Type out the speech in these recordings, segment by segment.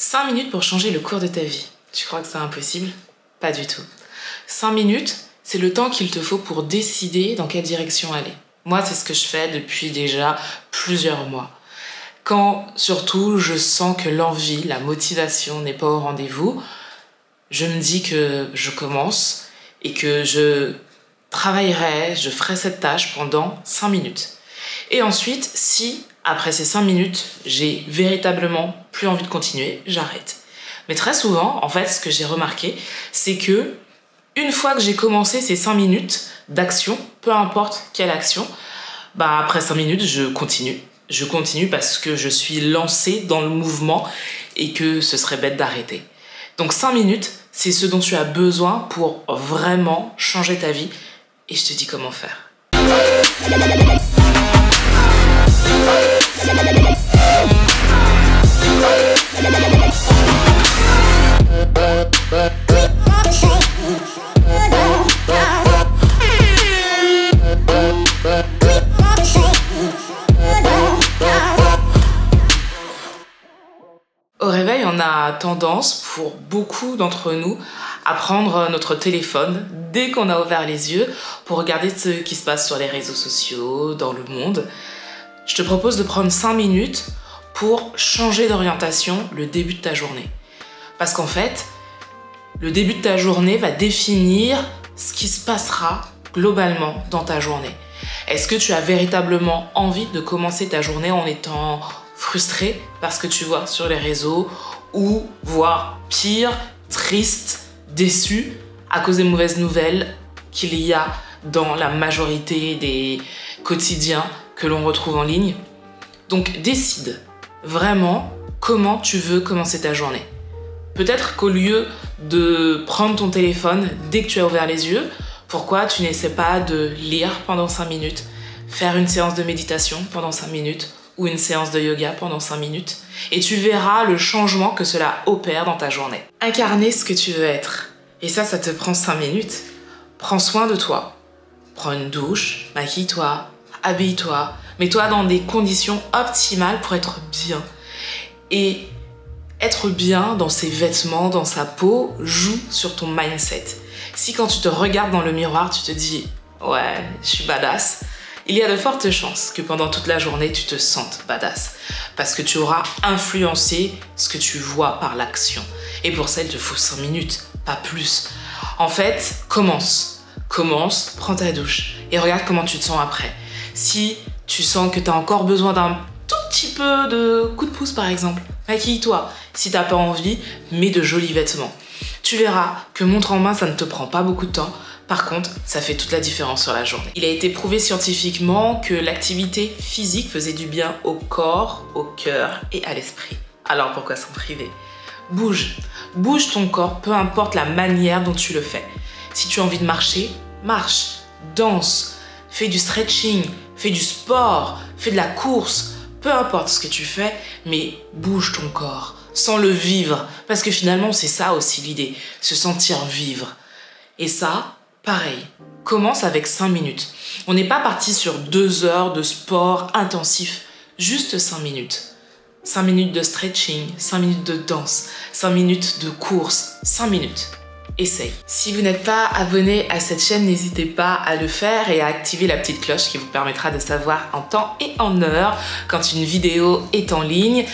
5 minutes pour changer le cours de ta vie. Tu crois que c'est impossible? Pas du tout. 5 minutes, c'est le temps qu'il te faut pour décider dans quelle direction aller. Moi, c'est ce que je fais depuis déjà plusieurs mois. Quand, surtout, je sens que l'envie, la motivation n'est pas au rendez-vous, je me dis que je commence et que je travaillerai, je ferai cette tâche pendant 5 minutes. Et ensuite, si, après ces 5 minutes, j'ai véritablement plus envie de continuer, j'arrête. Mais très souvent, en fait, ce que j'ai remarqué, c'est que une fois que j'ai commencé ces 5 minutes d'action, peu importe quelle action, après 5 minutes, je continue. Je continue parce que je suis lancée dans le mouvement et que ce serait bête d'arrêter. Donc 5 minutes, c'est ce dont tu as besoin pour vraiment changer ta vie. Et je te dis comment faire. Au réveil, on a tendance, pour beaucoup d'entre nous, à prendre notre téléphone dès qu'on a ouvert les yeux pour regarder ce qui se passe sur les réseaux sociaux, dans le monde. Je te propose de prendre 5 minutes pour changer d'orientation le début de ta journée. Parce qu'en fait, le début de ta journée va définir ce qui se passera globalement dans ta journée. Est-ce que tu as véritablement envie de commencer ta journée en étant frustré parce que tu vois sur les réseaux, ou voire pire, triste, déçu à cause des mauvaises nouvelles qu'il y a dans la majorité des quotidiens que l'on retrouve en ligne? Donc décide vraiment comment tu veux commencer ta journée. Peut-être qu'au lieu de prendre ton téléphone dès que tu as ouvert les yeux, pourquoi tu n'essaies pas de lire pendant 5 minutes, faire une séance de méditation pendant 5 minutes, ou une séance de yoga pendant 5 minutes, et tu verras le changement que cela opère dans ta journée. Incarner ce que tu veux être. Et ça te prend 5 minutes. Prends soin de toi. Prends une douche, maquille-toi, habille-toi, mets-toi dans des conditions optimales pour être bien. Et être bien dans ses vêtements, dans sa peau, joue sur ton mindset. Si quand tu te regardes dans le miroir, tu te dis « Ouais, je suis badass », il y a de fortes chances que pendant toute la journée, tu te sentes badass. Parce que tu auras influencé ce que tu vois par l'action. Et pour ça, il te faut 5 minutes, pas plus. En fait, commence, prends ta douche et regarde comment tu te sens après. Si tu sens que tu as encore besoin d'un tout petit peu de coup de pouce par exemple, maquille-toi. Si tu n'as pas envie, mets de jolis vêtements. Tu verras que montre en main, ça ne te prend pas beaucoup de temps. Par contre, ça fait toute la différence sur la journée. Il a été prouvé scientifiquement que l'activité physique faisait du bien au corps, au cœur et à l'esprit. Alors pourquoi s'en priver? Bouge ton corps, peu importe la manière dont tu le fais. Si tu as envie de marcher, marche, danse, fais du stretching, fais du sport, fais de la course, peu importe ce que tu fais, mais bouge ton corps, sans le vivre, parce que finalement c'est ça aussi l'idée, se sentir vivre. Et ça, pareil, commence avec 5 minutes. On n'est pas parti sur 2 heures de sport intensif, juste 5 minutes. 5 minutes de stretching, 5 minutes de danse, 5 minutes de course, 5 minutes. Essaye. Si vous n'êtes pas abonné à cette chaîne, n'hésitez pas à le faire et à activer la petite cloche qui vous permettra de savoir en temps et en heure quand une vidéo est en ligne.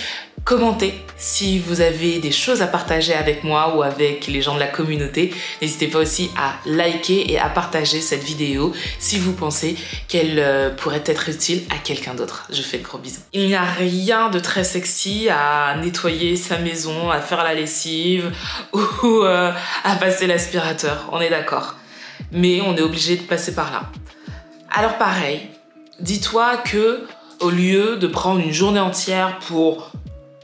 Commentez si vous avez des choses à partager avec moi ou avec les gens de la communauté. N'hésitez pas aussi à liker et à partager cette vidéo si vous pensez qu'elle pourrait être utile à quelqu'un d'autre. Je fais de gros bisous. Il n'y a rien de très sexy à nettoyer sa maison, à faire la lessive ou à passer l'aspirateur, on est d'accord. Mais on est obligé de passer par là. Alors pareil, dis-toi que au lieu de prendre une journée entière pour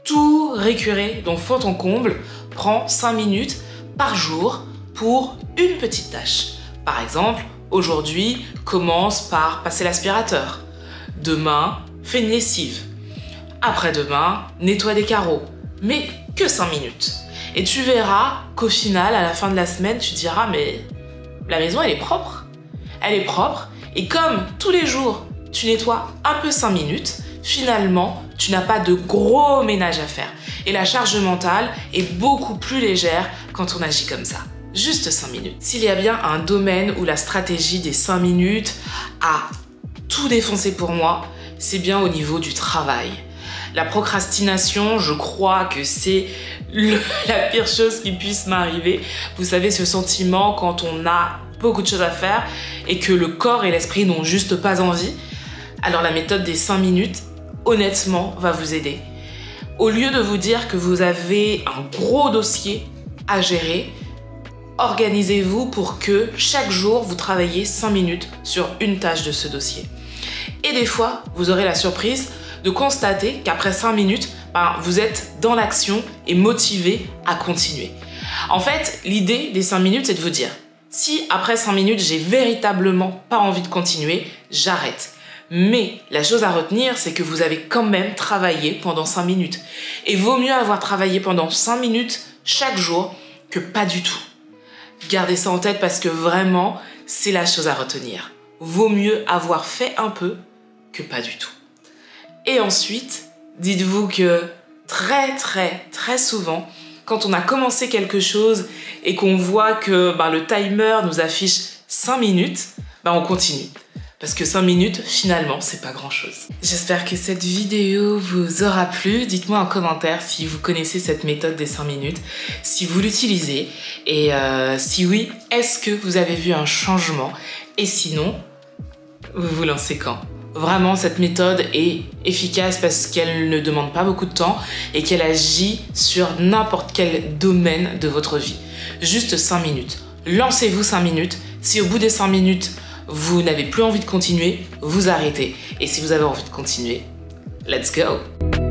tout récurer, donc fond en comble, prends 5 minutes par jour pour une petite tâche. Par exemple, aujourd'hui, commence par passer l'aspirateur. Demain, fais une lessive. Après-demain, nettoie des carreaux. Mais que 5 minutes. Et tu verras qu'au final, à la fin de la semaine, tu diras « mais la maison, elle est propre. Elle est propre. Et comme tous les jours, tu nettoies un peu 5 minutes, finalement, tu n'as pas de gros ménage à faire. Et la charge mentale est beaucoup plus légère quand on agit comme ça. Juste 5 minutes. S'il y a bien un domaine où la stratégie des 5 minutes a tout défoncé pour moi, c'est bien au niveau du travail. La procrastination, je crois que c'est la pire chose qui puisse m'arriver. Vous savez, ce sentiment quand on a beaucoup de choses à faire et que le corps et l'esprit n'ont juste pas envie. Alors la méthode des 5 minutes, honnêtement, va vous aider. Au lieu de vous dire que vous avez un gros dossier à gérer, organisez-vous pour que chaque jour, vous travaillez 5 minutes sur une tâche de ce dossier. Et des fois, vous aurez la surprise de constater qu'après 5 minutes, vous êtes dans l'action et motivé à continuer. En fait, l'idée des 5 minutes, c'est de vous dire, si après 5 minutes, j'ai véritablement pas envie de continuer, j'arrête. Mais la chose à retenir, c'est que vous avez quand même travaillé pendant 5 minutes. Et vaut mieux avoir travaillé pendant 5 minutes chaque jour que pas du tout. Gardez ça en tête parce que vraiment, c'est la chose à retenir. Vaut mieux avoir fait un peu que pas du tout. Et ensuite, dites-vous que très souvent, quand on a commencé quelque chose et qu'on voit que le timer nous affiche 5 minutes, on continue. Parce que 5 minutes, finalement, c'est pas grand-chose. J'espère que cette vidéo vous aura plu. Dites-moi en commentaire si vous connaissez cette méthode des 5 minutes, si vous l'utilisez et si oui, est-ce que vous avez vu un changement? Et sinon, vous vous lancez quand? Vraiment, cette méthode est efficace parce qu'elle ne demande pas beaucoup de temps et qu'elle agit sur n'importe quel domaine de votre vie. Juste 5 minutes. Lancez-vous 5 minutes. Si au bout des 5 minutes, vous n'avez plus envie de continuer, vous arrêtez. Et si vous avez envie de continuer, let's go!